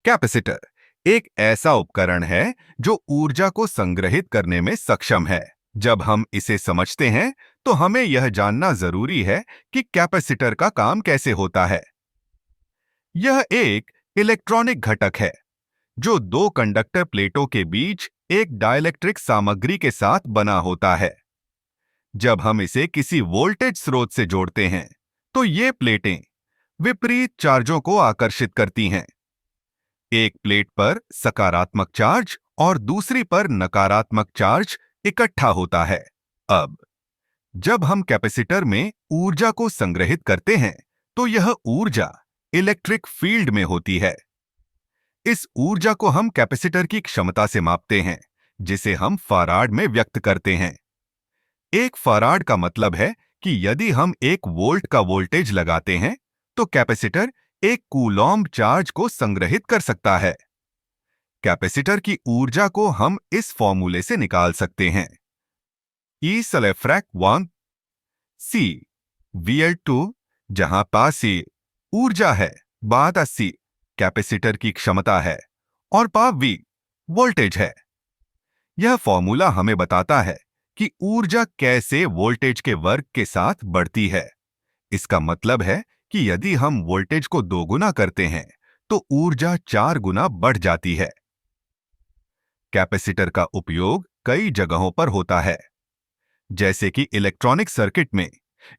Capacitor एक ऐसा उपकरण है जो ऊर्जा को संग्रहित करने में सक्षम है। जब हम इसे समझते हैं तो हमें यह जानना जरूरी है कि कैपेसिटर का काम कैसे होता है। यह एक इलेक्ट्रॉनिक घटक है जो दो कंडक्टर प्लेटों के बीच एक डाइलेक्ट्रिक सामग्री के साथ बना होता है। जब हम इसे किसी वोल्टेज स्रोत से जोड़ते हैं तो ये प्लेटें विपरीत चार्जों को आकर्षित करती हैं। एक प्लेट पर सकारात्मक चार्ज और दूसरी पर नकारात्मक चार्ज इकट्ठा होता है। अब जब हम कैपेसिटर में ऊर्जा को संग्रहित करते हैं तो यह ऊर्जा इलेक्ट्रिक फील्ड में होती है। इस ऊर्जा को हम कैपेसिटर की क्षमता से मापते हैं, जिसे हम फैराड में व्यक्त करते हैं। एक फैराड का मतलब है कि यदि हम 1 वोल्ट का वोल्टेज लगाते हैं तो कैपेसिटर 1 कूलॉम्ब चार्ज को संग्रहित कर सकता है। कैपेसिटर की ऊर्जा को हम इस फॉर्मूले से निकाल सकते हैं। E⁻1 C VL2, जहां पास C ऊर्जा है, बात 80 कैपेसिटर की क्षमता है और पा V वोल्टेज है। यह फॉर्मूला हमें बताता है कि ऊर्जा कैसे वोल्टेज के वर्ग के साथ बढ़ती है। इसका मतलब है कि यदि हम वोल्टेज को दोगुना करते हैं तो ऊर्जा 4 गुना बढ़ जाती है। कैपेसिटर का उपयोग कई जगहों पर होता है, जैसे कि इलेक्ट्रॉनिक सर्किट में,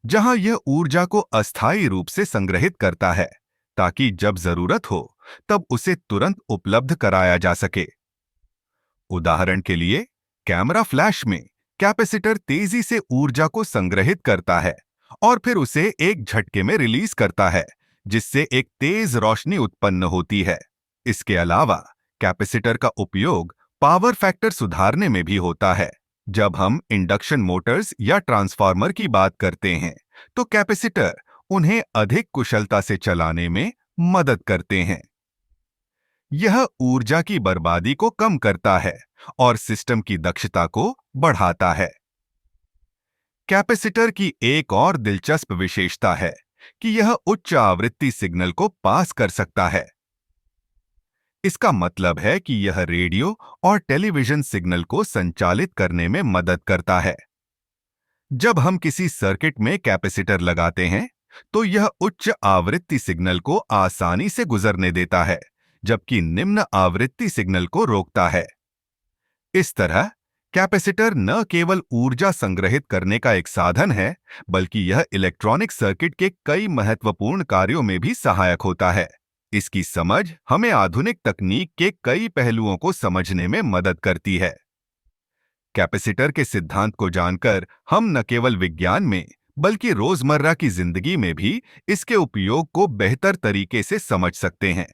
जहां यह ऊर्जा को अस्थायी रूप से संग्रहित करता है ताकि जब जरूरत हो तब उसे तुरंत उपलब्ध कराया जा सके। उदाहरण के लिए, कैमरा फ्लैश में कैपेसिटर तेजी से ऊर्जा को संग्रहित करता है और फिर उसे एक झटके में रिलीज करता है, जिससे एक तेज रोशनी उत्पन्न होती है। इसके अलावा कैपेसिटर का उपयोग पावर फैक्टर सुधारने में भी होता है। जब हम इंडक्शन मोटर्स या ट्रांसफार्मर की बात करते हैं तो कैपेसिटर उन्हें अधिक कुशलता से चलाने में मदद करते हैं। यह ऊर्जा की बर्बादी को कम करता है और सिस्टम की दक्षता को बढ़ाता है। कैपेसिटर की एक और दिलचस्प विशेषता है कि यह उच्च आवृत्ति सिग्नल को पास कर सकता है। इसका मतलब है कि यह रेडियो और टेलीविजन सिग्नल को संचालित करने में मदद करता है। जब हम किसी सर्किट में कैपेसिटर लगाते हैं तो यह उच्च आवृत्ति सिग्नल को आसानी से गुजरने देता है, जबकि निम्न आवृत्ति सिग्नल को रोकता है। इस तरह कैपेसिटर न केवल ऊर्जा संग्रहित करने का एक साधन है, बल्कि यह इलेक्ट्रॉनिक सर्किट के कई महत्वपूर्ण कार्यों में भी सहायक होता है। इसकी समझ हमें आधुनिक तकनीक के कई पहलुओं को समझने में मदद करती है। कैपेसिटर के सिद्धांत को जानकर हम न केवल विज्ञान में बल्कि रोजमर्रा की जिंदगी में भी इसके उपयोग को बेहतर तरीके से समझ सकते हैं।